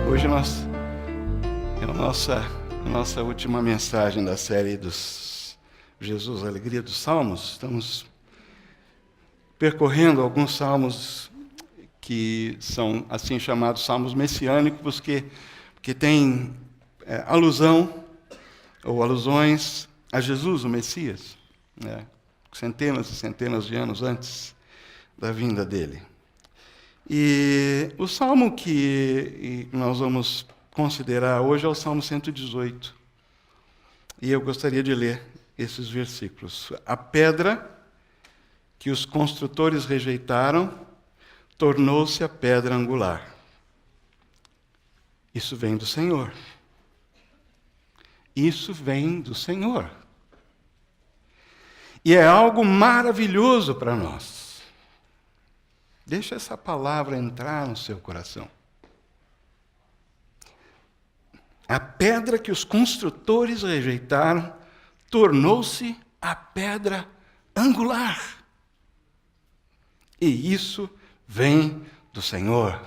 Hoje é a nossa última mensagem da série dos Jesus, a Alegria dos Salmos. Estamos percorrendo alguns salmos que são assim chamados salmos messiânicos, que têm alusão ou alusões a Jesus, o Messias, né? Centenas e centenas de anos antes da vinda dele. E o salmo que nós vamos considerar hoje é o Salmo 118. E eu gostaria de ler esses versículos. A pedra que os construtores rejeitaram tornou-se a pedra angular. Isso vem do Senhor. Isso vem do Senhor. E é algo maravilhoso para nós. Deixa essa palavra entrar no seu coração. A pedra que os construtores rejeitaram tornou-se a pedra angular. E isso vem do Senhor.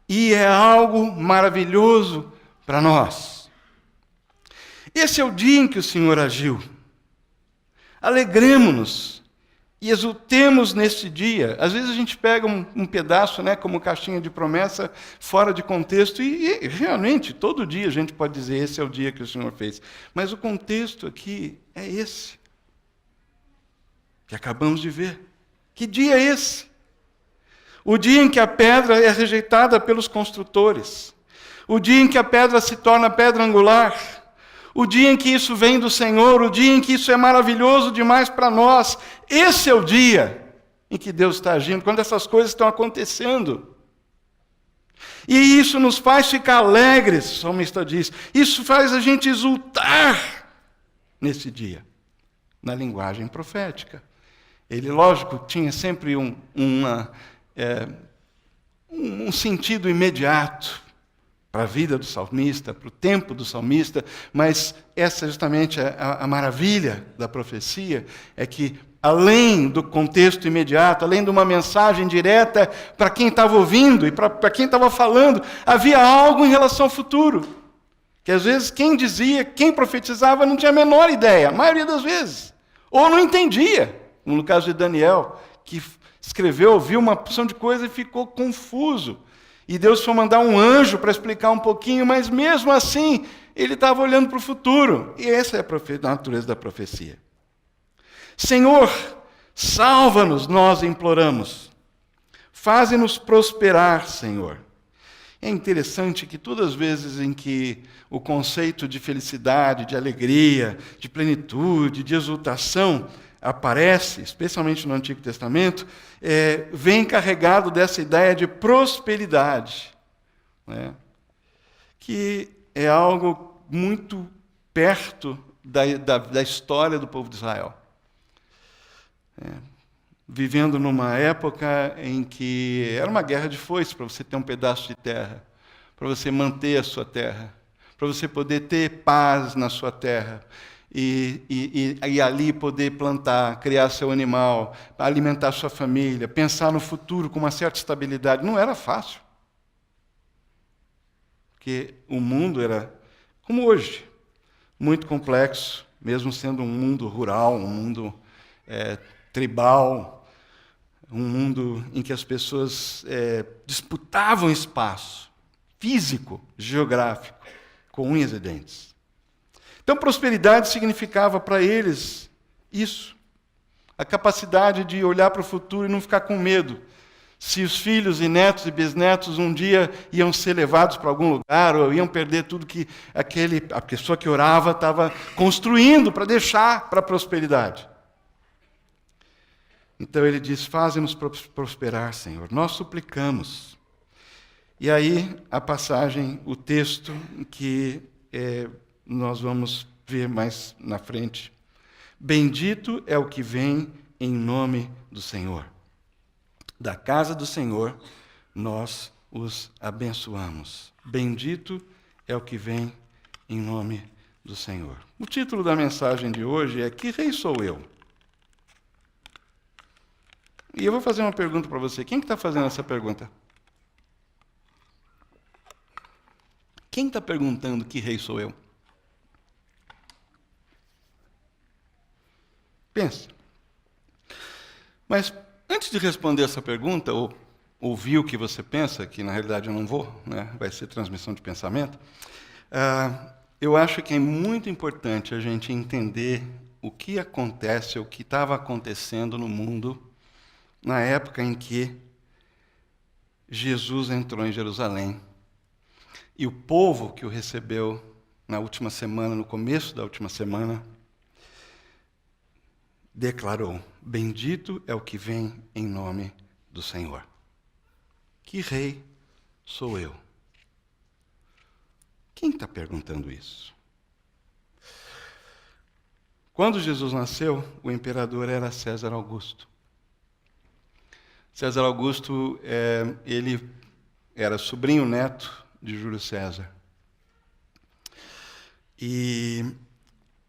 E é algo maravilhoso para nós. Esse é o dia em que o Senhor agiu. Alegremo-nos e exultemos neste dia. Às vezes a gente pega um pedaço, né, como caixinha de promessa, fora de contexto, e realmente, todo dia a gente pode dizer, esse é o dia que o Senhor fez. Mas o contexto aqui é esse, que acabamos de ver. Que dia é esse? O dia em que a pedra é rejeitada pelos construtores. O dia em que a pedra se torna pedra angular. O dia em que isso vem do Senhor, o dia em que isso é maravilhoso demais para nós. Esse é o dia em que Deus está agindo, quando essas coisas estão acontecendo. E isso nos faz ficar alegres, o salmista diz. Isso faz a gente exultar nesse dia, na linguagem profética. Ele, lógico, tinha sempre um sentido imediato para a vida do salmista, para o tempo do salmista, mas essa é justamente a maravilha da profecia, é que além do contexto imediato, além de uma mensagem direta para quem estava ouvindo e para quem estava falando, havia algo em relação ao futuro, que às vezes quem dizia, quem profetizava não tinha a menor ideia, a maioria das vezes, ou não entendia, como no caso de Daniel, que escreveu, ouviu uma porção de coisa e ficou confuso. E Deus foi mandar um anjo para explicar um pouquinho, mas mesmo assim, ele estava olhando para o futuro. E essa é a natureza da profecia. Senhor, salva-nos, nós imploramos. Faze-nos prosperar, Senhor. É interessante que todas as vezes em que o conceito de felicidade, de alegria, de plenitude, de exultação aparece, especialmente no Antigo Testamento, vem carregado dessa ideia de prosperidade, né? Que é algo muito perto da história do povo de Israel. Vivendo numa época em que era uma guerra de foice para você ter um pedaço de terra, para você manter a sua terra, para você poder ter paz na sua terra, e ali poder plantar, criar seu animal, alimentar sua família, pensar no futuro com uma certa estabilidade. Não era fácil. Porque o mundo era, como hoje, muito complexo, mesmo sendo um mundo rural, um mundo tribal, um mundo em que as pessoas disputavam espaço físico, geográfico, com unhas e dentes. Então, prosperidade significava para eles isso. A capacidade de olhar para o futuro e não ficar com medo. Se os filhos e netos e bisnetos um dia iam ser levados para algum lugar ou iam perder tudo que a pessoa que orava estava construindo para deixar para a prosperidade. Então ele diz, faze-nos prosperar, Senhor. Nós suplicamos. E aí a passagem, o texto que nós vamos ver mais na frente. Bendito é o que vem em nome do Senhor. Da casa do Senhor, nós os abençoamos. Bendito é o que vem em nome do Senhor. O título da mensagem de hoje é Que Rei Sou Eu? E eu vou fazer uma pergunta para você. Quem que está fazendo essa pergunta? Quem está perguntando que rei sou eu? Pensa. Mas antes de responder essa pergunta, ou ouvir o que você pensa, que na realidade eu não vou, né? Vai ser transmissão de pensamento, eu acho que é muito importante a gente entender o que acontece, o que estava acontecendo no mundo na época em que Jesus entrou em Jerusalém. E o povo que o recebeu na última semana, no começo da última semana, declarou: bendito é o que vem em nome do Senhor. Que rei sou eu? Quem está perguntando isso? Quando Jesus nasceu, o imperador era César Augusto. César Augusto, ele era sobrinho neto de Júlio César. E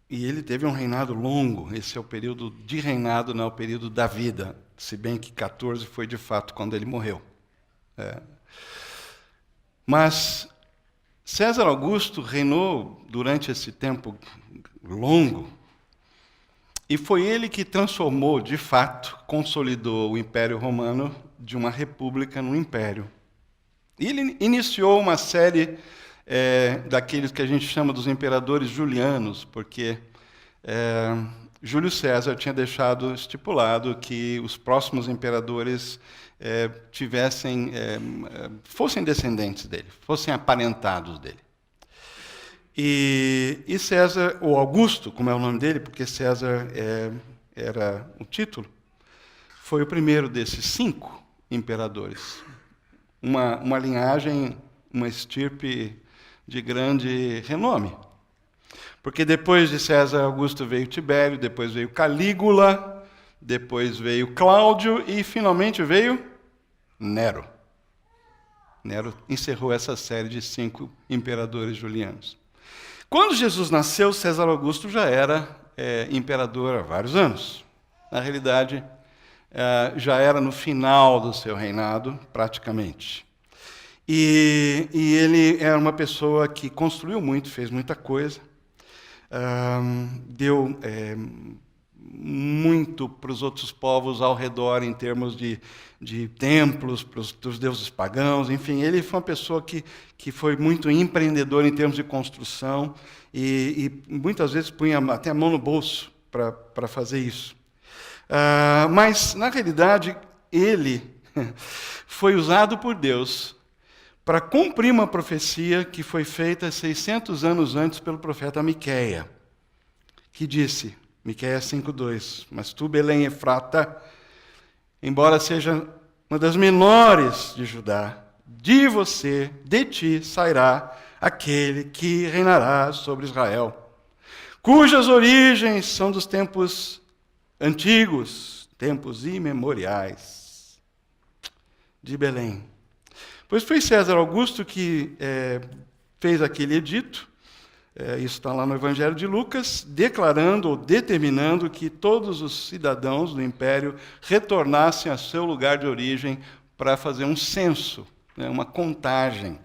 ele teve um reinado longo. Esse é o período de reinado, não é o período da vida, se bem que 14 foi de fato quando ele morreu. Mas César Augusto reinou durante esse tempo longo, e foi ele que transformou, de fato, consolidou o Império Romano de uma república num império. E ele iniciou uma série daqueles que a gente chama dos imperadores julianos, porque Júlio César tinha deixado estipulado que os próximos imperadores fossem descendentes dele, fossem aparentados dele. E César, ou Augusto, como é o nome dele, porque César era o título, foi o primeiro desses 5 imperadores. Uma linhagem, uma estirpe de grande renome. Porque depois de César Augusto veio Tibério, depois veio Calígula, depois veio Cláudio e finalmente veio Nero. Nero encerrou essa série de 5 imperadores julianos. Quando Jesus nasceu, César Augusto já era imperador há vários anos. Na realidade, já era no final do seu reinado, praticamente. E ele era uma pessoa que construiu muito, fez muita coisa, deu muito para os outros povos ao redor em termos de templos, para os deuses pagãos, enfim, ele foi uma pessoa que foi muito empreendedor em termos de construção e muitas vezes punha até a mão no bolso para fazer isso. Mas, na realidade, ele foi usado por Deus para cumprir uma profecia que foi feita 600 anos antes pelo profeta Miquéia, que disse, Miqueias 5:2, mas tu, Belém Efrata, embora seja uma das menores de Judá, de ti sairá aquele que reinará sobre Israel, cujas origens são dos tempos antigos, tempos imemoriais, de Belém. Pois foi César Augusto que fez aquele edito, isso está lá no Evangelho de Lucas, declarando ou determinando que todos os cidadãos do império retornassem a seu lugar de origem para fazer um censo, uma contagem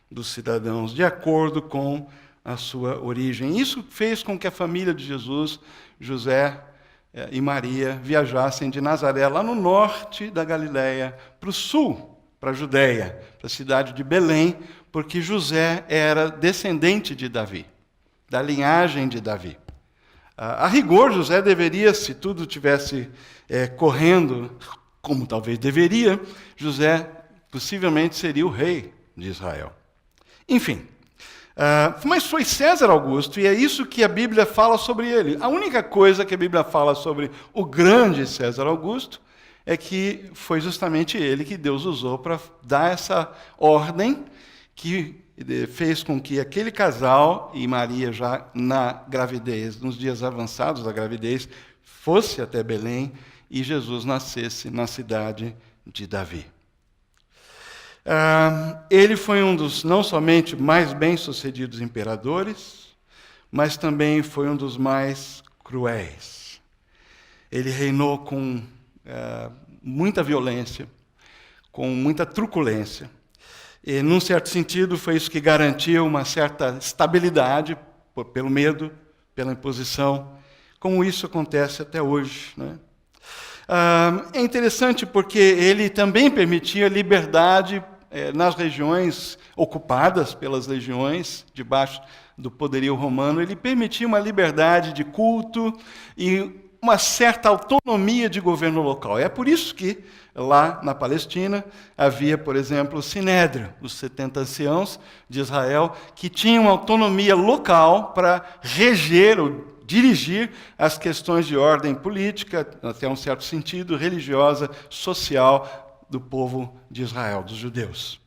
dos cidadãos, de acordo com a sua origem. Isso fez com que a família de Jesus, José e Maria, viajassem de Nazaré, lá no norte da Galileia, para o sul, para a Judéia, para a cidade de Belém, porque José era descendente de Davi, da linhagem de Davi. A rigor, José deveria, se tudo tivesse correndo como talvez deveria, José possivelmente seria o rei de Israel. Enfim, mas foi César Augusto, e é isso que a Bíblia fala sobre ele. A única coisa que a Bíblia fala sobre o grande César Augusto é que foi justamente ele que Deus usou para dar essa ordem que fez com que aquele casal e Maria já na gravidez, nos dias avançados da gravidez, fosse até Belém e Jesus nascesse na cidade de Davi. Ele foi um dos não somente mais bem-sucedidos imperadores, mas também foi um dos mais cruéis. Ele reinou com muita violência, com muita truculência. E, num certo sentido, foi isso que garantiu uma certa estabilidade, pelo medo, pela imposição, como isso acontece até hoje, né? É interessante porque ele também permitia liberdade nas regiões ocupadas pelas legiões, debaixo do poderio romano. Ele permitia uma liberdade de culto e uma certa autonomia de governo local. É por isso que, lá na Palestina, havia, por exemplo, o Sinédrio, os 70 anciãos de Israel, que tinham autonomia local para reger ou dirigir as questões de ordem política, até um certo sentido, religiosa, social do povo de Israel, dos judeus.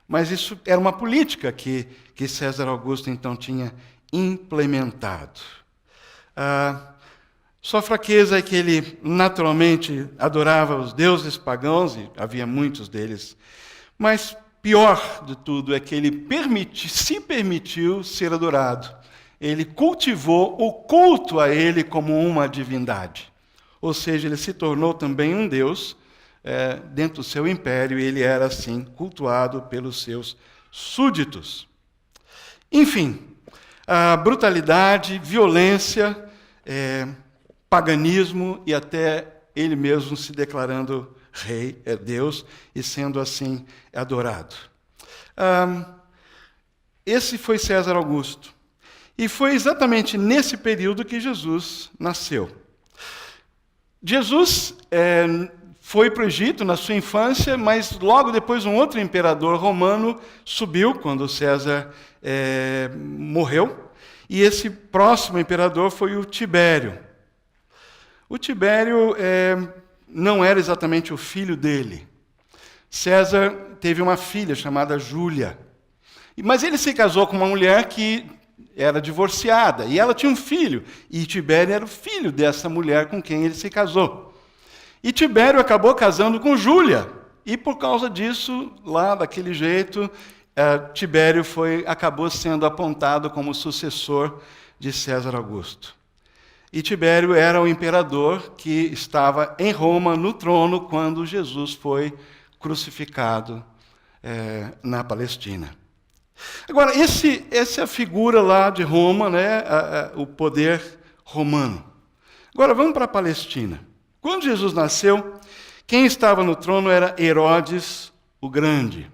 Mas isso era uma política que César Augusto então tinha implementado. Sua fraqueza é que ele naturalmente adorava os deuses pagãos, e havia muitos deles, mas pior de tudo é que ele se permitiu ser adorado. Ele cultivou o culto a ele como uma divindade. Ou seja, ele se tornou também um deus dentro do seu império, e ele era, assim, cultuado pelos seus súditos. Enfim, a brutalidade, violência, paganismo e até ele mesmo se declarando rei, Deus, e sendo assim adorado. Esse foi César Augusto. E foi exatamente nesse período que Jesus nasceu. Jesus foi para o Egito na sua infância, mas logo depois um outro imperador romano subiu, quando César morreu, e esse próximo imperador foi o Tibério. O Tibério não era exatamente o filho dele. César teve uma filha chamada Júlia, mas ele se casou com uma mulher que era divorciada, e ela tinha um filho, e Tibério era o filho dessa mulher com quem ele se casou. E Tibério acabou casando com Júlia, e por causa disso, lá daquele jeito, Tibério acabou sendo apontado como sucessor de César Augusto. E Tibério era o imperador que estava em Roma, no trono, quando Jesus foi crucificado na Palestina. Agora, essa é a figura lá de Roma, né? O poder romano. Agora, vamos para a Palestina. Quando Jesus nasceu, quem estava no trono era Herodes o Grande.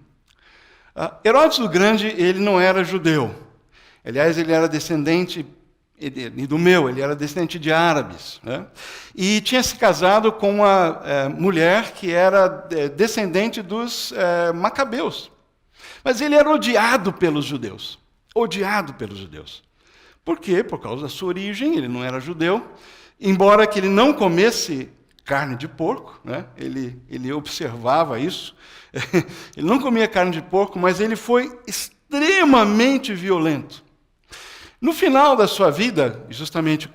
Herodes o Grande, ele não era judeu. Aliás, ele era descendente ele era descendente de árabes, né? E tinha se casado com uma mulher que era descendente dos macabeus. Mas ele era odiado pelos judeus. Odiado pelos judeus. Por quê? Por causa da sua origem, ele não era judeu. Embora que ele não comesse carne de porco, né? Ele observava isso. Ele não comia carne de porco, mas ele foi extremamente violento. No final da sua vida, justamente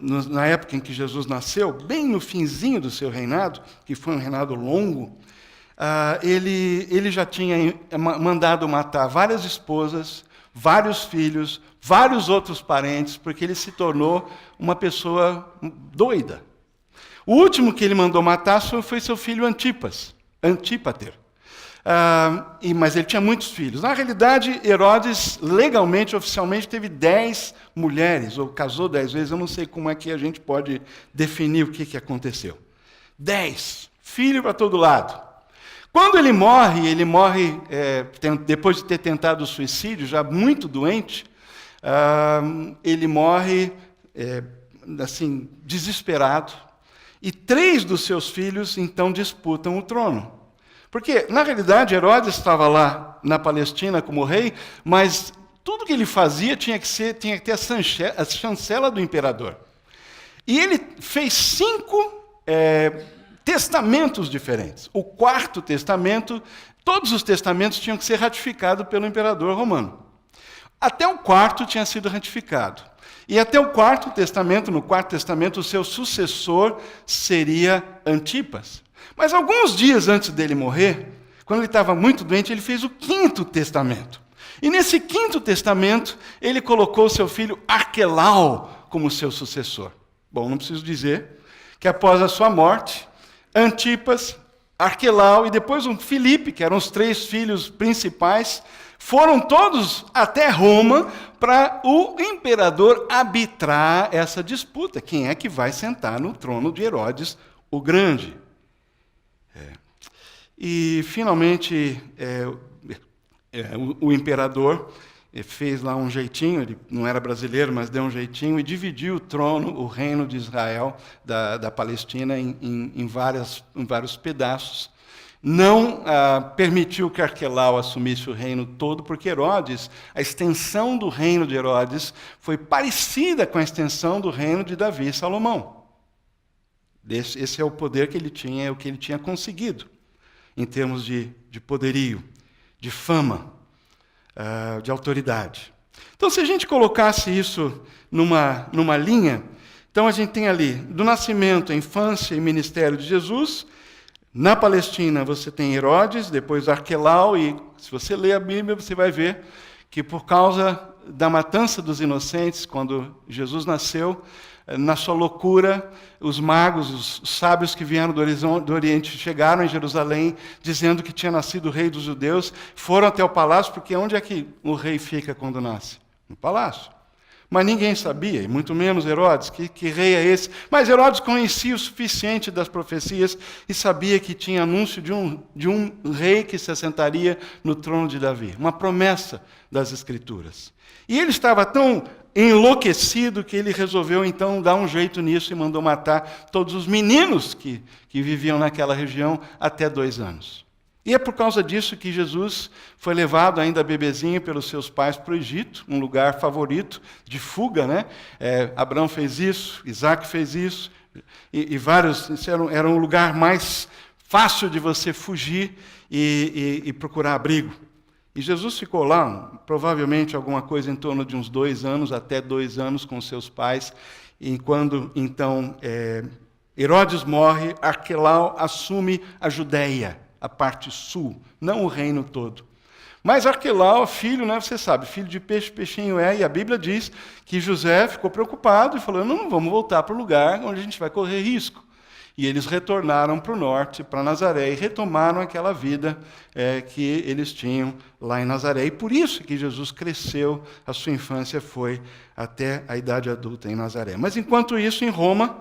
na época em que Jesus nasceu, bem no finzinho do seu reinado, que foi um reinado longo, ele já tinha mandado matar várias esposas, vários filhos, vários outros parentes, porque ele se tornou uma pessoa doida. O último que ele mandou matar foi seu filho Antípater. Mas ele tinha muitos filhos. Na realidade, Herodes, legalmente, oficialmente, teve 10 mulheres, ou casou 10 vezes, eu não sei como é que a gente pode definir o que aconteceu. 10, filho para todo lado. Quando ele morre depois de ter tentado o suicídio, já muito doente, ele morre assim, desesperado, e 3 dos seus filhos, então, disputam o trono. Porque, na realidade, Herodes estava lá na Palestina como rei, mas tudo que ele fazia tinha que ter a chancela do imperador. E ele fez 5 testamentos diferentes. O 4º testamento, todos os testamentos tinham que ser ratificados pelo imperador romano. Até o 4º tinha sido ratificado. E até o 4º testamento, no 4º testamento, o seu sucessor seria Antipas. Mas alguns dias antes dele morrer, quando ele estava muito doente, ele fez o 5º testamento. E nesse 5º testamento, ele colocou seu filho Arquelau como seu sucessor. Bom, não preciso dizer que após a sua morte, Antipas Arquelau e depois um Filipe, que eram os 3 filhos principais, foram todos até Roma para o imperador arbitrar essa disputa. Quem é que vai sentar no trono de Herodes o Grande? E, finalmente, o imperador fez lá um jeitinho, ele não era brasileiro, mas deu um jeitinho, e dividiu o trono, o reino de Israel, da Palestina, em vários pedaços. Não permitiu que Arquelau assumisse o reino todo, porque Herodes, a extensão do reino de Herodes foi parecida com a extensão do reino de Davi e Salomão. Esse é o poder que ele tinha, é o que ele tinha conseguido, em termos de poderio, de fama, de autoridade. Então, se a gente colocasse isso numa linha, então a gente tem ali, do nascimento, a infância e ministério de Jesus. Na Palestina você tem Herodes, depois Arquelau, e se você ler a Bíblia, você vai ver que por causa da matança dos inocentes, quando Jesus nasceu, na sua loucura, os magos, os sábios que vieram do Oriente, chegaram em Jerusalém, dizendo que tinha nascido o rei dos judeus, foram até o palácio, porque onde é que o rei fica quando nasce? No palácio. Mas ninguém sabia, e muito menos Herodes, que rei é esse. Mas Herodes conhecia o suficiente das profecias e sabia que tinha anúncio de um rei que se assentaria no trono de Davi. Uma promessa das Escrituras. E ele estava tão enlouquecido que ele resolveu então dar um jeito nisso e mandou matar todos os meninos que viviam naquela região até 2 anos. E é por causa disso que Jesus foi levado ainda bebezinho pelos seus pais para o Egito, um lugar favorito de fuga, né? Abraão fez isso, Isaac fez isso, e vários, isso era um lugar mais fácil de você fugir e procurar abrigo. E Jesus ficou lá, provavelmente alguma coisa em torno de uns 2 anos, até 2 anos com seus pais, e quando então Herodes morre, Arquelau assume a Judéia, a parte sul, não o reino todo. Mas Arquelau, filho, né, você sabe, filho de peixe, peixinho é, e a Bíblia diz que José ficou preocupado e falou, não vamos voltar para o lugar onde a gente vai correr risco. E eles retornaram para o norte, para Nazaré, e retomaram aquela vida que eles tinham lá em Nazaré. E por isso que Jesus cresceu, a sua infância foi até a idade adulta em Nazaré. Mas enquanto isso, em Roma,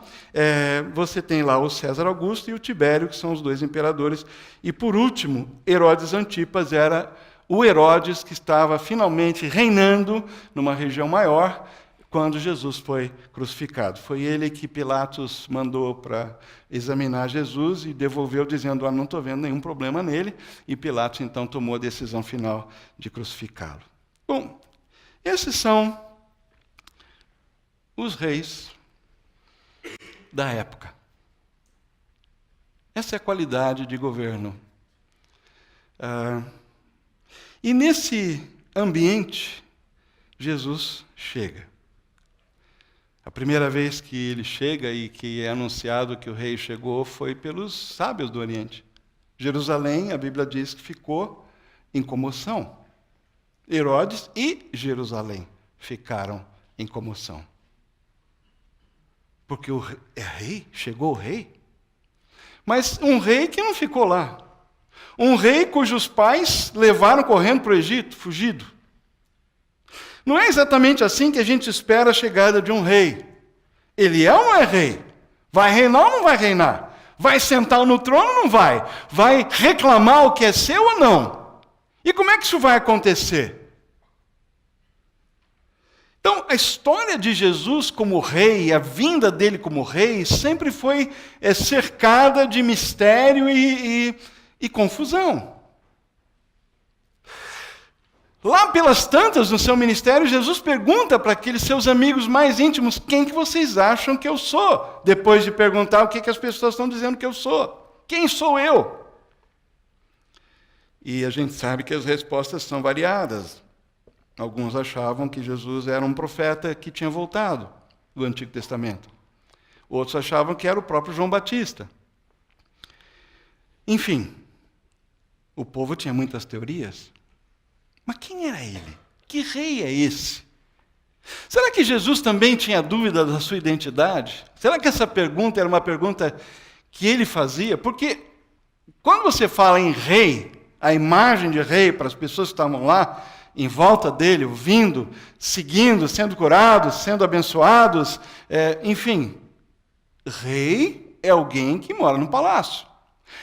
você tem lá o César Augusto e o Tibério, que são os 2 imperadores. E por último, Herodes Antipas era o Herodes que estava finalmente reinando numa região maior, quando Jesus foi crucificado. Foi ele que Pilatos mandou para examinar Jesus e devolveu dizendo, não estou vendo nenhum problema nele, e Pilatos então tomou a decisão final de crucificá-lo. Bom, esses são os reis da época. Essa é a qualidade de governo. E nesse ambiente, Jesus chega. A primeira vez que ele chega e que é anunciado que o rei chegou foi pelos sábios do Oriente. Jerusalém, a Bíblia diz que ficou em comoção. Herodes e Jerusalém ficaram em comoção. Porque é rei? Chegou o rei? Mas um rei que não ficou lá. Um rei cujos pais levaram correndo para o Egito, fugido. Não é exatamente assim que a gente espera a chegada de um rei. Ele é ou não é rei? Vai reinar ou não vai reinar? Vai sentar no trono ou não vai? Vai reclamar o que é seu ou não? E como é que isso vai acontecer? Então, a história de Jesus como rei, a vinda dele como rei, sempre foi cercada de mistério e confusão. Lá pelas tantas, no seu ministério, Jesus pergunta para aqueles seus amigos mais íntimos, quem que vocês acham que eu sou? Depois de perguntar o que as pessoas estão dizendo que eu sou. Quem sou eu? E a gente sabe que as respostas são variadas. Alguns achavam que Jesus era um profeta que tinha voltado do Antigo Testamento. Outros achavam que era o próprio João Batista. Enfim, o povo tinha muitas teorias. Mas quem era ele? Que rei é esse? Será que Jesus também tinha dúvida da sua identidade? Será que essa pergunta era uma pergunta que ele fazia? Porque Quando você fala em rei, a imagem de rei para as pessoas que estavam lá, em volta dele, ouvindo, seguindo, sendo curados, sendo abençoados, enfim, rei é alguém que mora no palácio.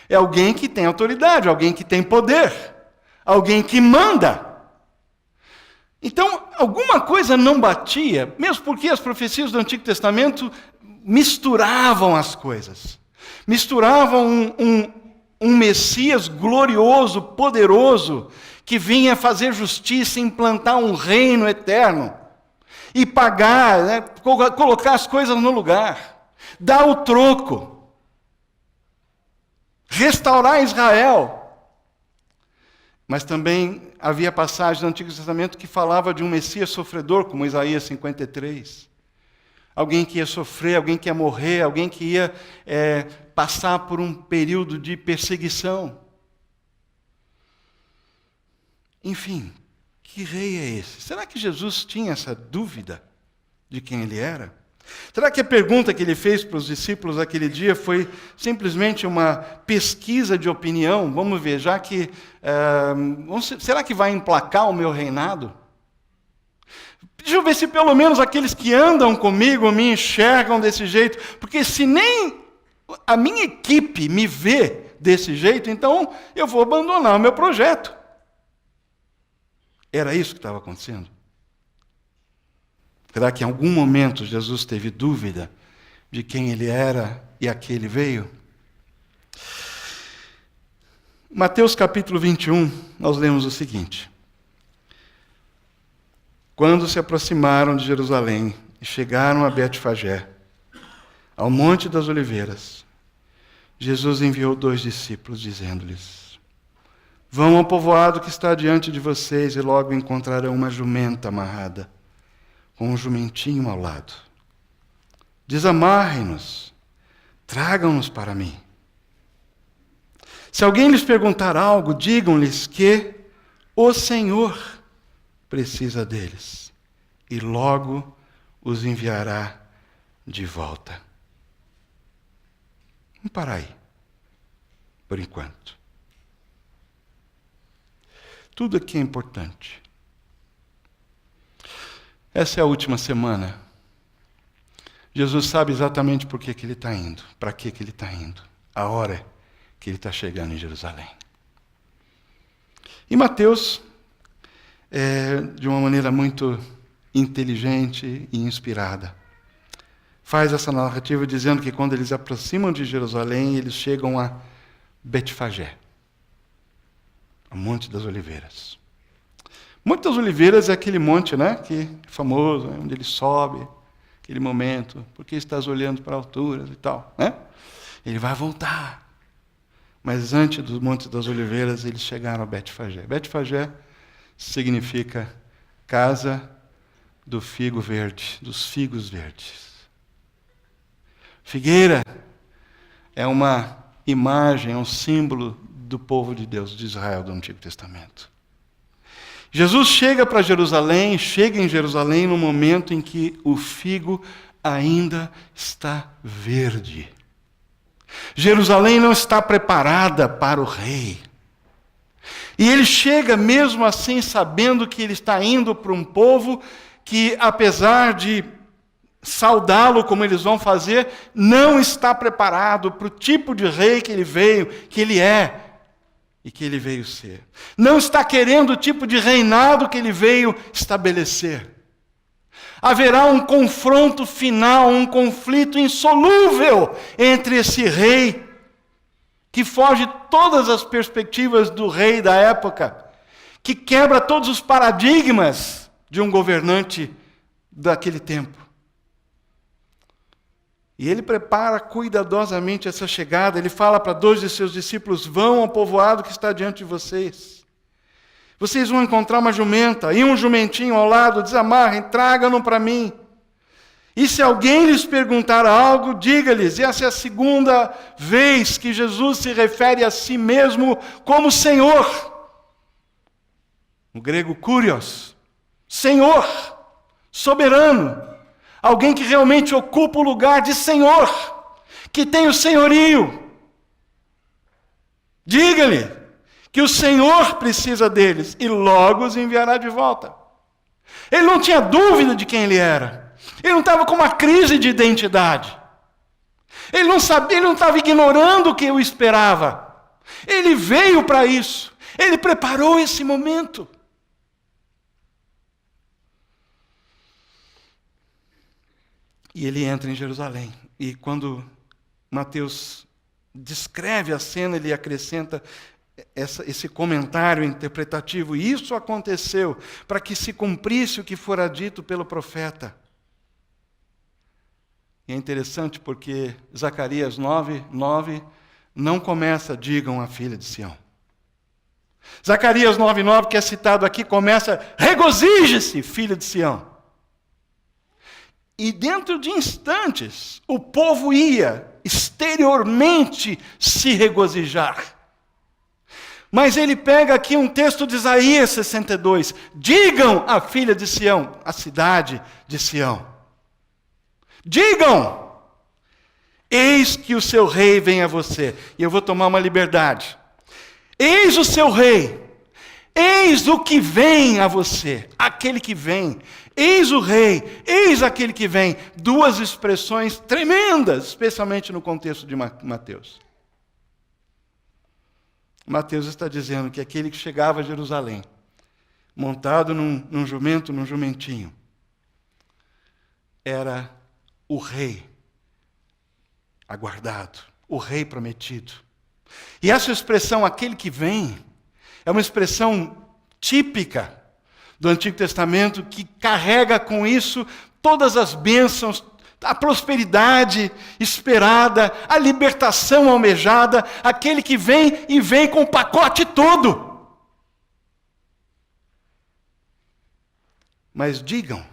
É alguém que tem autoridade, alguém que tem poder, alguém que manda. Então, alguma coisa não batia, mesmo porque as profecias do Antigo Testamento misturavam as coisas. Misturavam um Messias glorioso, poderoso, que vinha fazer justiça, implantar um reino eterno, e pagar, né, colocar as coisas no lugar, dar o troco, restaurar Israel. Mas também havia passagens no Antigo Testamento que falava de um Messias sofredor, como Isaías 53. Alguém que ia sofrer, alguém que ia morrer, alguém que ia passar por um período de perseguição. Enfim, que rei é esse? Será que Jesus tinha essa dúvida de quem ele era? Será que a pergunta que ele fez para os discípulos aquele dia foi simplesmente uma pesquisa de opinião? Vamos ver, já que... será que vai emplacar o meu reinado? Deixa eu ver se pelo menos aqueles que andam comigo me enxergam desse jeito. Porque se nem a minha equipe me vê desse jeito, então eu vou abandonar o meu projeto. Era isso que estava acontecendo? Será que em algum momento Jesus teve dúvida de quem ele era e a que ele veio? Mateus capítulo 21, nós lemos o seguinte. Quando se aproximaram de Jerusalém e chegaram a Betfagé, ao Monte das Oliveiras, Jesus enviou 2 discípulos, dizendo-lhes: vão ao povoado que está diante de vocês e logo encontrarão uma jumenta amarrada, com um jumentinho ao lado. Desamarrem-nos, tragam-nos para mim. Se alguém lhes perguntar algo, digam-lhes que o Senhor precisa deles e logo os enviará de volta. Vamos parar aí, por enquanto. Tudo aqui é importante. Essa é a última semana. Jesus sabe exatamente por que ele está indo, para que ele está indo, a hora que ele está chegando em Jerusalém. E Mateus, de uma maneira muito inteligente e inspirada, faz essa narrativa dizendo que quando eles aproximam de Jerusalém, eles chegam a Betfagé, o Monte das Oliveiras. Monte das Oliveiras é aquele monte, né, que é famoso, onde ele sobe, aquele momento, porque estás olhando para alturas e tal, né? Ele vai voltar. Mas antes do Monte das Oliveiras, eles chegaram a Betfagé. Betfagé significa casa do figo verde, dos figos verdes. Figueira é uma imagem, é um símbolo do povo de Deus, de Israel do Antigo Testamento. Jesus chega para Jerusalém, chega em Jerusalém no momento em que o figo ainda está verde. Jerusalém não está preparada para o rei. E ele chega mesmo assim sabendo que ele está indo para um povo que, apesar de saudá-lo como eles vão fazer, não está preparado para o tipo de rei que ele veio, que ele é e que ele veio ser. Não está querendo o tipo de reinado que ele veio estabelecer. Haverá um confronto final, um conflito insolúvel entre esse rei, que foge todas as perspectivas do rei da época, que quebra todos os paradigmas de um governante daquele tempo. E ele prepara cuidadosamente essa chegada. Ele fala para 2 de seus discípulos: vão ao povoado que está diante de vocês. Vocês vão encontrar uma jumenta e um jumentinho ao lado, desamarrem, tragam-no para mim. E se alguém lhes perguntar algo, diga-lhes. E essa é a segunda vez que Jesus se refere a si mesmo como Senhor. No grego, kurios. Senhor, soberano. Alguém que realmente ocupa o lugar de Senhor, que tem o senhorio. Diga-lhe que o Senhor precisa deles e logo os enviará de volta. Ele não tinha dúvida de quem ele era. Ele não estava com uma crise de identidade. Ele não sabia, ele não estava ignorando o que o esperava. Ele veio para isso. Ele preparou esse momento. E ele entra em Jerusalém. E quando Mateus descreve a cena, ele acrescenta esse comentário interpretativo. E isso aconteceu para que se cumprisse o que fora dito pelo profeta. E é interessante porque Zacarias 9:9 não começa, digam a filha de Sião. Zacarias 9:9, que é citado aqui, começa, regozije-se, filha de Sião. E dentro de instantes, o povo ia exteriormente se regozijar. Mas ele pega aqui um texto de Isaías 62. Digam à filha de Sião, a cidade de Sião. Digam, eis que o seu rei vem a você. E eu vou tomar uma liberdade. Eis o seu rei. Eis o que vem a você. Aquele que vem. Eis o rei, eis aquele que vem. Duas expressões tremendas, especialmente no contexto de Mateus. Mateus está dizendo que aquele que chegava a Jerusalém, montado num jumento, num jumentinho, era o rei aguardado, o rei prometido. E essa expressão, aquele que vem, é uma expressão típica do Antigo Testamento, que carrega com isso todas as bênçãos, a prosperidade esperada, a libertação almejada, aquele que vem e vem com o pacote todo. Mas digam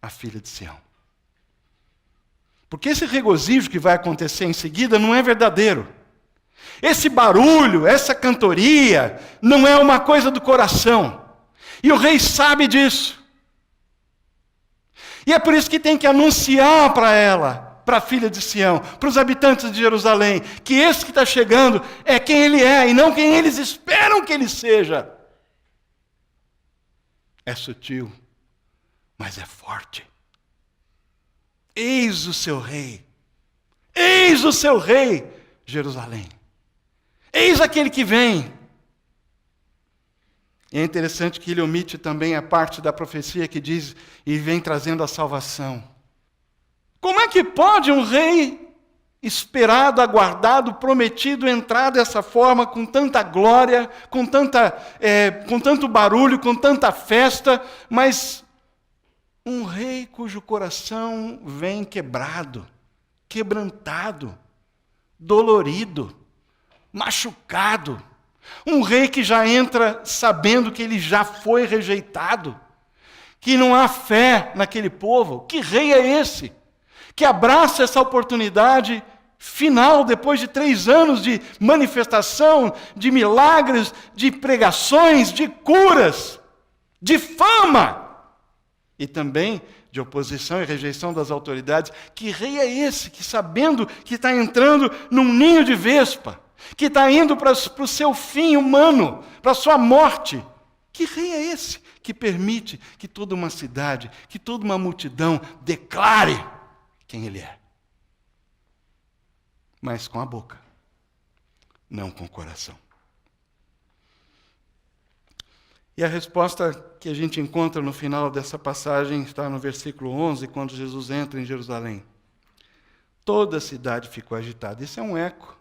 à filha de Sião, porque esse regozijo que vai acontecer em seguida não é verdadeiro. Esse barulho, essa cantoria, não é uma coisa do coração. E o rei sabe disso. E é por isso que tem que anunciar para ela, para a filha de Sião, para os habitantes de Jerusalém, que esse que está chegando é quem ele é, e não quem eles esperam que ele seja. É sutil, mas é forte. Eis o seu rei. Eis o seu rei, Jerusalém. Eis aquele que vem. E é interessante que ele omite também a parte da profecia que diz, e vem trazendo a salvação. Como é que pode um rei esperado, aguardado, prometido, entrar dessa forma, com tanta glória, com tanto barulho, com tanta festa, mas um rei cujo coração vem quebrado, quebrantado, dolorido, machucado. Um rei que já entra sabendo que ele já foi rejeitado, que não há fé naquele povo. Que rei é esse? Que abraça essa oportunidade final, depois de 3 anos de manifestação, de milagres, de pregações, de curas, de fama, e também de oposição e rejeição das autoridades. Que rei é esse que, sabendo que está entrando num ninho de vespa, que está indo para o seu fim humano, para a sua morte? Que rei é esse que permite que toda uma cidade, que toda uma multidão declare quem ele é? Mas com a boca, não com o coração. E a resposta que a gente encontra no final dessa passagem está no versículo 11, quando Jesus entra em Jerusalém. Toda a cidade ficou agitada. Isso é um eco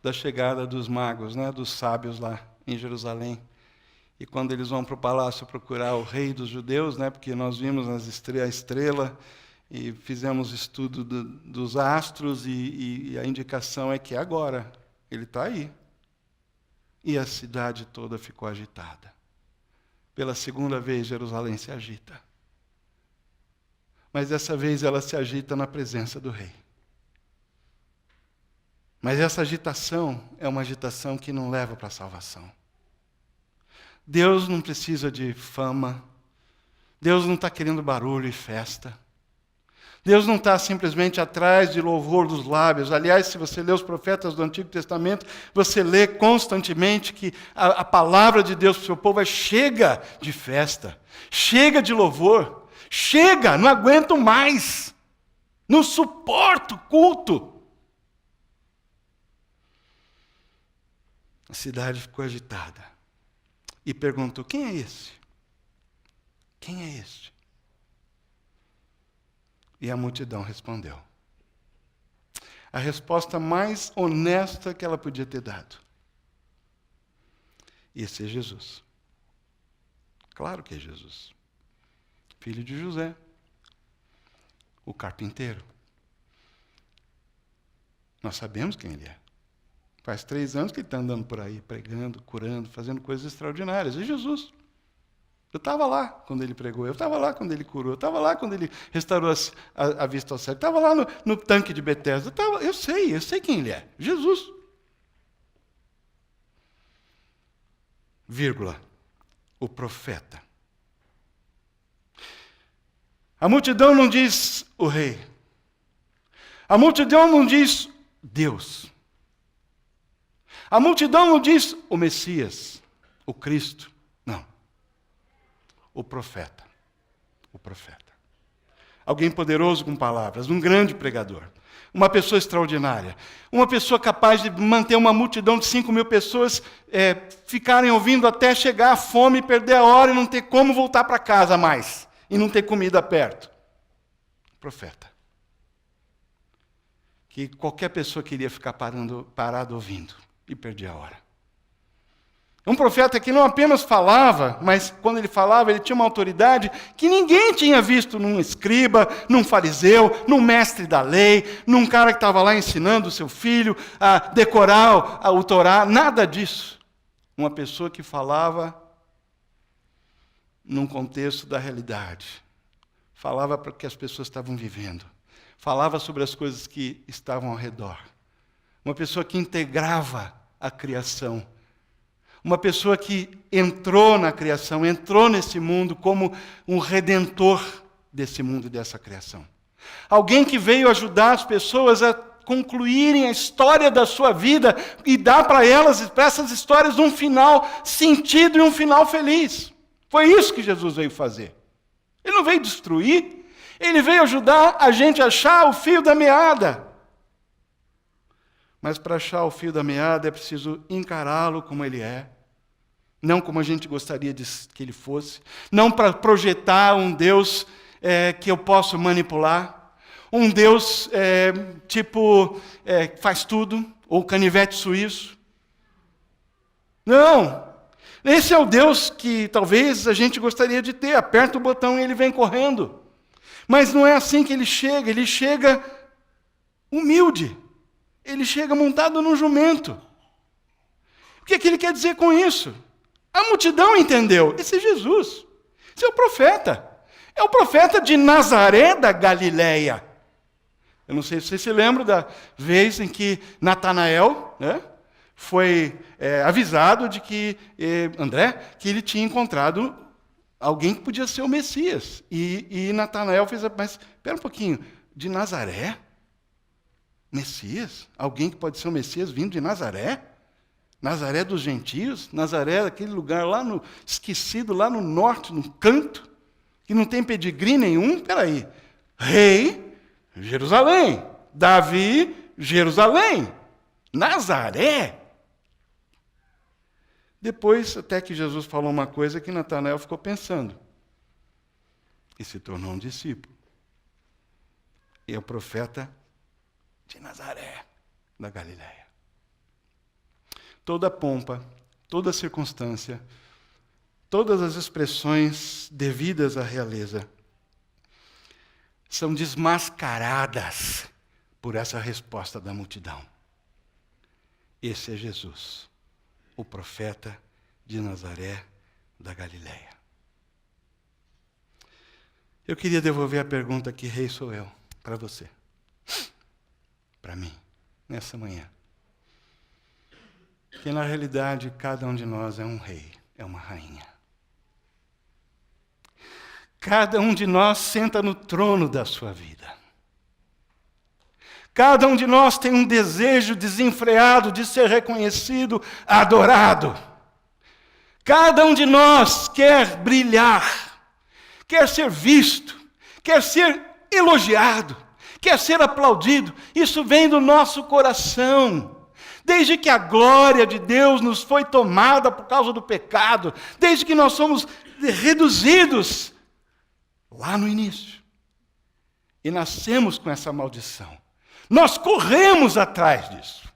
da chegada dos magos, dos sábios lá em Jerusalém. E quando eles vão para o palácio procurar o rei dos judeus, porque nós vimos a estrela e fizemos estudo dos astros, e a indicação é que agora ele está aí. E a cidade toda ficou agitada. Pela segunda vez, Jerusalém se agita. Mas dessa vez ela se agita na presença do rei. Mas essa agitação é uma agitação que não leva para a salvação. Deus não precisa de fama. Deus não está querendo barulho e festa. Deus não está simplesmente atrás de louvor dos lábios. Aliás, se você lê os profetas do Antigo Testamento, você lê constantemente que a palavra de Deus para o seu povo é: chega de festa, chega de louvor, chega, não aguento mais, não suporto culto. A cidade ficou agitada e perguntou: quem é esse? Quem é este? E a multidão respondeu. A resposta mais honesta que ela podia ter dado. Esse é Jesus. Claro que é Jesus. Filho de José, o carpinteiro. Nós sabemos quem ele é. Faz 3 anos que ele está andando por aí, pregando, curando, fazendo coisas extraordinárias. É Jesus. Eu estava lá quando ele pregou, eu estava lá quando ele curou, eu estava lá quando ele restaurou a vista ao cego, eu estava lá no tanque de Betesda, eu sei quem ele é, Jesus. Vírgula, o profeta. A multidão não diz o rei, a multidão não diz Deus, a multidão não diz o Messias, o Cristo, não. O profeta. O profeta. Alguém poderoso com palavras, um grande pregador, uma pessoa extraordinária, uma pessoa capaz de manter uma multidão de 5.000 pessoas ficarem ouvindo até chegar a fome e perder a hora e não ter como voltar para casa mais, e não ter comida perto. Profeta. Que qualquer pessoa queria ficar parado ouvindo e perdia a hora. Um profeta que não apenas falava, mas quando ele falava, ele tinha uma autoridade que ninguém tinha visto num escriba, num fariseu, num mestre da lei, num cara que estava lá ensinando o seu filho a decorar o Torá, nada disso. Uma pessoa que falava num contexto da realidade, falava para o que as pessoas estavam vivendo, falava sobre as coisas que estavam ao redor. Uma pessoa que integrava a criação. Uma pessoa que entrou na criação, entrou nesse mundo como um redentor desse mundo e dessa criação. Alguém que veio ajudar as pessoas a concluírem a história da sua vida e dar para elas, para essas histórias, um final sentido e um final feliz. Foi isso que Jesus veio fazer. Ele não veio destruir, ele veio ajudar a gente a achar o fio da meada. Mas para achar o fio da meada é preciso encará-lo como ele é, não como a gente gostaria que ele fosse, não para projetar um Deus que eu posso manipular, um Deus faz tudo, ou canivete suíço. Não, esse é o Deus que talvez a gente gostaria de ter, aperta o botão e ele vem correndo. Mas não é assim que ele chega humilde. Ele chega montado num jumento. O que é que ele quer dizer com isso? A multidão entendeu. Esse é Jesus. Esse é o profeta. É o profeta de Nazaré da Galileia. Eu não sei se você se lembra da vez em que Natanael foi avisado de que que ele tinha encontrado alguém que podia ser o Messias. E Natanael fez, mas espera um pouquinho, de Nazaré? Messias? Alguém que pode ser o Messias vindo de Nazaré? Nazaré dos gentios? Nazaré, aquele lugar lá esquecido, lá no norte, no canto, que não tem pedigree nenhum? Peraí. Rei, Jerusalém. Davi, Jerusalém. Nazaré? Depois, até que Jesus falou uma coisa que Natanael ficou pensando. E se tornou um discípulo. E é o profeta de Nazaré, da Galileia. Toda a pompa, toda a circunstância, todas as expressões devidas à realeza são desmascaradas por essa resposta da multidão. Esse é Jesus, o profeta de Nazaré, da Galileia. Eu queria devolver a pergunta: que rei sou eu? Para você. Para mim, nessa manhã. Que na realidade cada um de nós é um rei, é uma rainha. Cada um de nós senta no trono da sua vida. Cada um de nós tem um desejo desenfreado de ser reconhecido, adorado. Cada um de nós quer brilhar, quer ser visto, quer ser elogiado, quer ser aplaudido. Isso vem do nosso coração. Desde que a glória de Deus nos foi tomada por causa do pecado, desde que nós somos reduzidos lá no início e nascemos com essa maldição. Nós corremos atrás disso.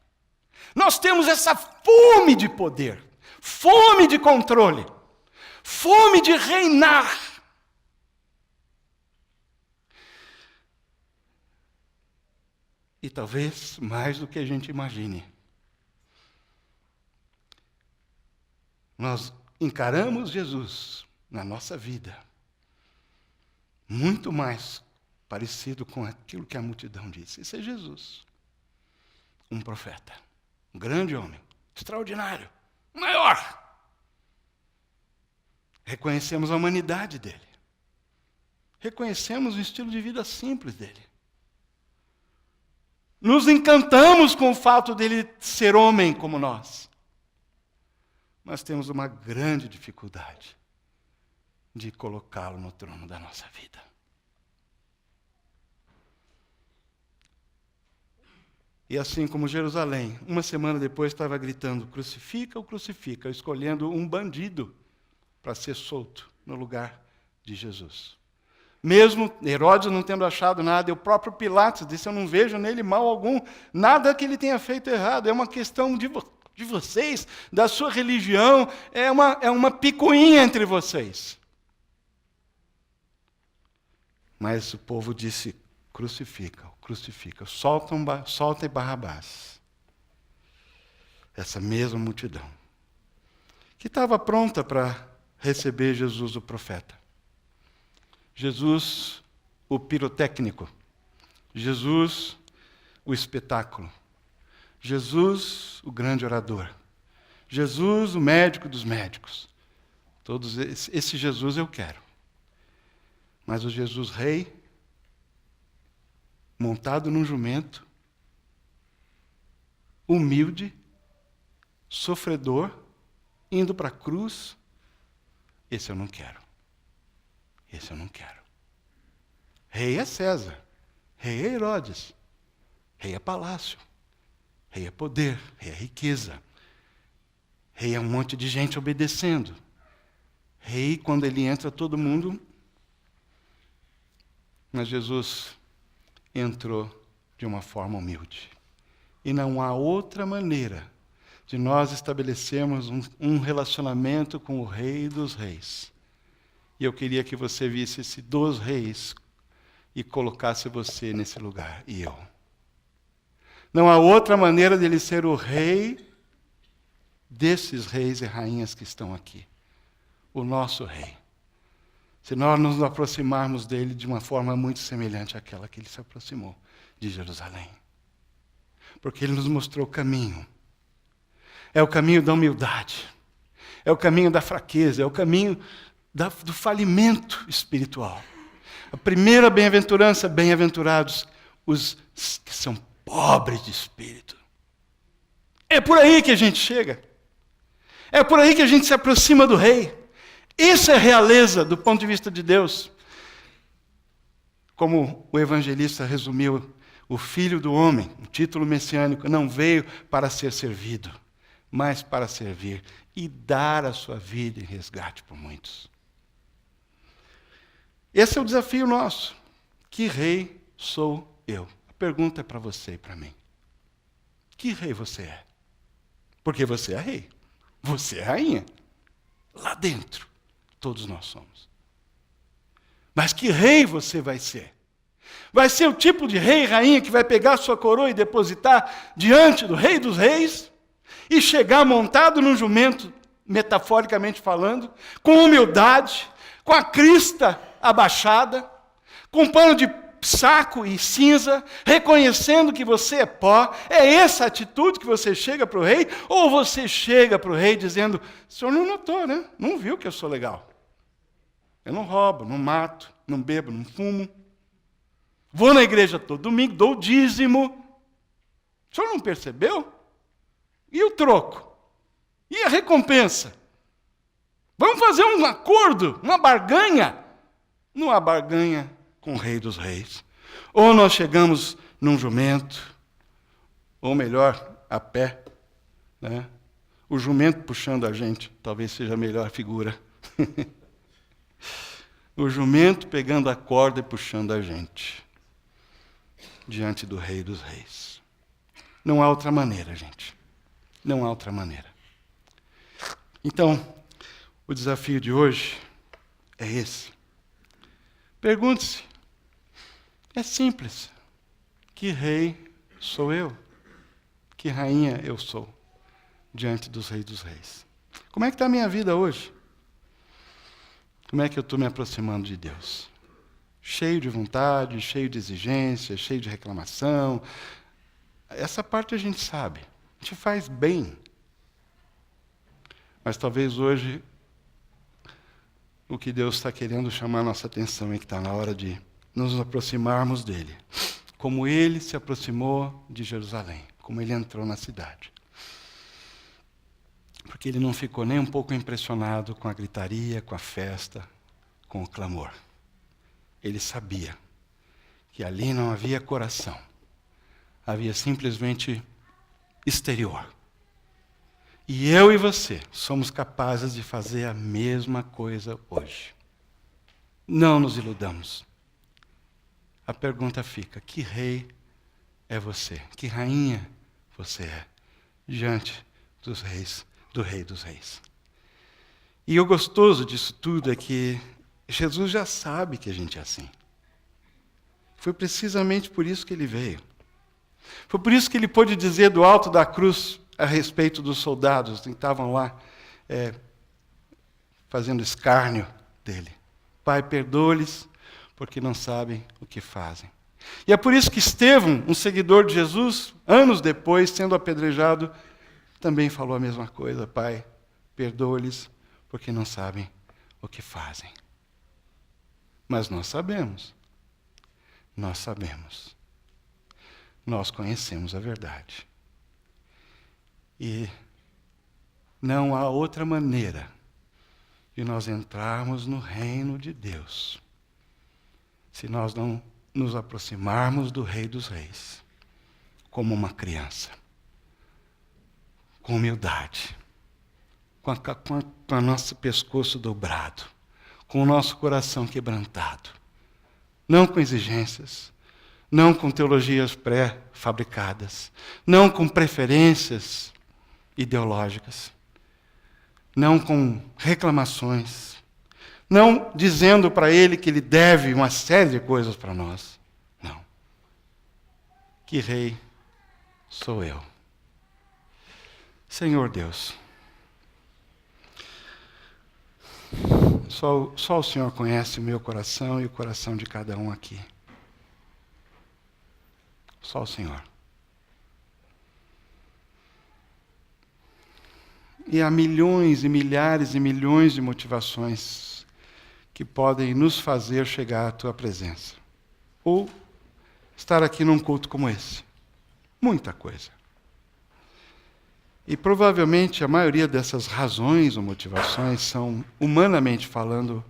Nós temos essa fome de poder, fome de controle, fome de reinar. E talvez mais do que a gente imagine. Nós encaramos Jesus na nossa vida muito mais parecido com aquilo que a multidão disse. Esse é Jesus, um profeta, um grande homem, extraordinário, maior. Reconhecemos a humanidade dele. Reconhecemos o estilo de vida simples dele. Nos encantamos com o fato dele ser homem como nós. Mas temos uma grande dificuldade de colocá-lo no trono da nossa vida. E assim como Jerusalém, uma semana depois estava gritando, crucifica ou crucifica, escolhendo um bandido para ser solto no lugar de Jesus. Mesmo Herodes não tendo achado nada, e o próprio Pilatos disse, eu não vejo nele mal algum, nada que ele tenha feito errado, é uma questão de vocês, da sua religião, é uma picuinha entre vocês. Mas o povo disse, crucifica, solta Barrabás. Essa mesma multidão, que estava pronta para receber Jesus, o profeta. Jesus, o pirotécnico. Jesus, o espetáculo. Jesus, o grande orador. Jesus, o médico dos médicos. Todos esse Jesus eu quero. Mas o Jesus rei, montado num jumento, humilde, sofredor, indo para a cruz, esse eu não quero. Esse eu não quero. Rei é César, rei é Herodes, rei é palácio, rei é poder, rei é riqueza, rei é um monte de gente obedecendo. Rei, quando ele entra, todo mundo... Mas Jesus entrou de uma forma humilde. E não há outra maneira de nós estabelecermos um relacionamento com o Rei dos Reis. E eu queria que você visse esse dos reis e colocasse você nesse lugar, e eu. Não há outra maneira dele ser o rei desses reis e rainhas que estão aqui. O nosso rei. Se nós nos aproximarmos dele de uma forma muito semelhante àquela que ele se aproximou de Jerusalém. Porque ele nos mostrou o caminho. É o caminho da humildade. É o caminho da fraqueza. É o caminho do falimento espiritual. A primeira bem-aventurança, bem-aventurados os que são pobres de espírito. É por aí que a gente chega. É por aí que a gente se aproxima do rei. Isso é realeza do ponto de vista de Deus. Como o evangelista resumiu, o Filho do Homem, o título messiânico, não veio para ser servido, mas para servir e dar a sua vida em resgate por muitos. Esse é o desafio nosso. Que rei sou eu? A pergunta é para você e para mim. Que rei você é? Porque você é rei. Você é rainha. Lá dentro, todos nós somos. Mas que rei você vai ser? Vai ser o tipo de rei e rainha que vai pegar a sua coroa e depositar diante do Rei dos Reis e chegar montado num jumento, metaforicamente falando, com humildade, com a crista abaixada, com um pano de saco e cinza, reconhecendo que você é pó. É essa atitude que você chega para o rei? Ou você chega para o rei dizendo, o senhor não notou, né? Não viu que eu sou legal. Eu não roubo, não mato, não bebo, não fumo. Vou na igreja todo domingo, dou o dízimo. senhor não percebeu? E o troco? E a recompensa? Vamos fazer um acordo, uma barganha? Não há barganha com o Rei dos Reis. Ou nós chegamos num jumento, ou melhor, a pé, né? O jumento puxando a gente, talvez seja a melhor figura. O jumento pegando a corda e puxando a gente diante do Rei dos Reis. Não há outra maneira, gente. Não há outra maneira. Então, o desafio de hoje é esse. Pergunte-se. É simples. Que rei sou eu? Que rainha eu sou diante dos Reis dos Reis? Como é que está a minha vida hoje? Como é que eu estou me aproximando de Deus? Cheio de vontade, cheio de exigência, cheio de reclamação. Essa parte a gente sabe. A gente faz bem. Mas talvez hoje o que Deus está querendo chamar a nossa atenção é que está na hora de nos aproximarmos dele. Como ele se aproximou de Jerusalém. Como ele entrou na cidade. Porque ele não ficou nem um pouco impressionado com a gritaria, com a festa, com o clamor. Ele sabia que ali não havia coração. Havia simplesmente exterior. E eu e você somos capazes de fazer a mesma coisa hoje. Não nos iludamos. A pergunta fica: que rei é você? Que rainha você é diante dos reis, do Rei dos Reis? E o gostoso disso tudo é que Jesus já sabe que a gente é assim. Foi precisamente por isso que ele veio. Foi por isso que ele pôde dizer do alto da cruz a respeito dos soldados que estavam lá fazendo escárnio dele: Pai, perdoa-lhes, porque não sabem o que fazem. E é por isso que Estevão, um seguidor de Jesus, anos depois, sendo apedrejado, também falou a mesma coisa: Pai, perdoa-lhes, porque não sabem o que fazem. Mas nós sabemos. Nós sabemos. Nós conhecemos a verdade. E não há outra maneira de nós entrarmos no reino de Deus se nós não nos aproximarmos do Rei dos Reis como uma criança, com humildade, com o nosso pescoço dobrado, com o nosso coração quebrantado, não com exigências, não com teologias pré-fabricadas, não com preferências ideológicas, não com reclamações, não dizendo para ele que ele deve uma série de coisas para nós. Não. Que rei sou eu? Senhor Deus, só o Senhor conhece o meu coração e o coração de cada um aqui. Só o Senhor. E há milhões e milhares e milhões de motivações que podem nos fazer chegar à Tua presença. Ou estar aqui num culto como esse. Muita coisa. E provavelmente a maioria dessas razões ou motivações são, humanamente falando,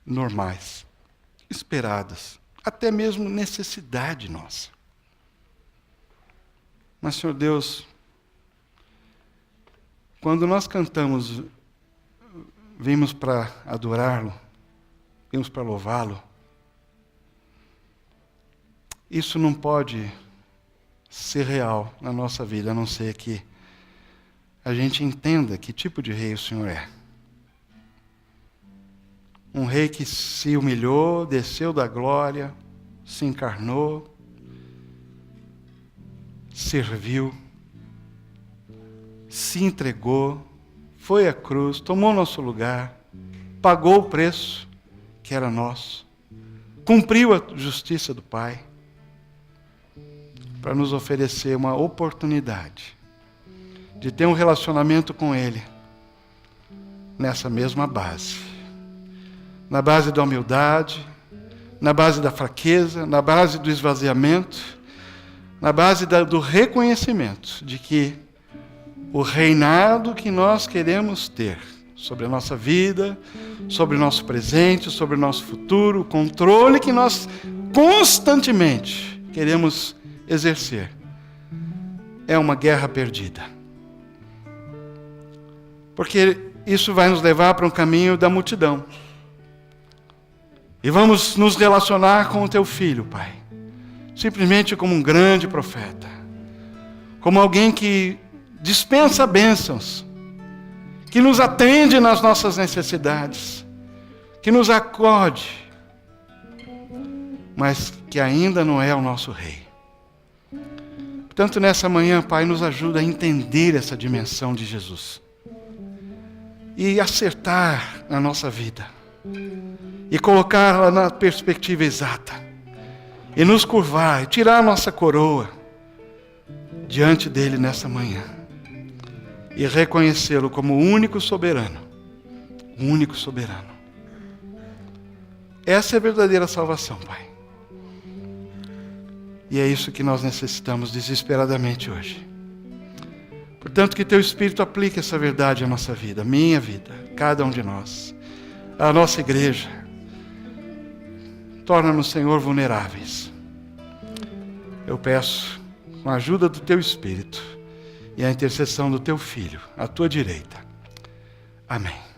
normais, esperadas, até mesmo necessidade nossa. Mas, Senhor Deus, quando nós cantamos, vimos para adorá-lo, vimos para louvá-lo, isso não pode ser real na nossa vida, a não ser que a gente entenda que tipo de rei o Senhor é. Um rei que se humilhou, desceu da glória, se encarnou, serviu, se entregou, foi à cruz, tomou nosso lugar, pagou o preço que era nosso, cumpriu a justiça do Pai, para nos oferecer uma oportunidade de ter um relacionamento com Ele nessa mesma base. Na base da humildade, na base da fraqueza, na base do esvaziamento, na base do reconhecimento de que o reinado que nós queremos ter sobre a nossa vida, sobre o nosso presente, sobre o nosso futuro, o controle que nós constantemente queremos exercer, é uma guerra perdida. Porque isso vai nos levar para um caminho da multidão. E vamos nos relacionar com o teu filho, Pai, simplesmente como um grande profeta, como alguém que dispensa bênçãos, que nos atende nas nossas necessidades, que nos acode, mas que ainda não é o nosso rei. Portanto, nessa manhã, Pai, nos ajuda a entender essa dimensão de Jesus e acertar na nossa vida e colocá-la na perspectiva exata e nos curvar e tirar a nossa coroa diante dele nessa manhã e reconhecê-lo como o único soberano. O único soberano. Essa é a verdadeira salvação, Pai. E é isso que nós necessitamos desesperadamente hoje. Portanto, que teu Espírito aplique essa verdade à nossa vida, à minha vida, cada um de nós, à nossa igreja. Torna-nos, Senhor, vulneráveis. Eu peço, com a ajuda do teu Espírito e a intercessão do teu Filho, à tua direita. Amém.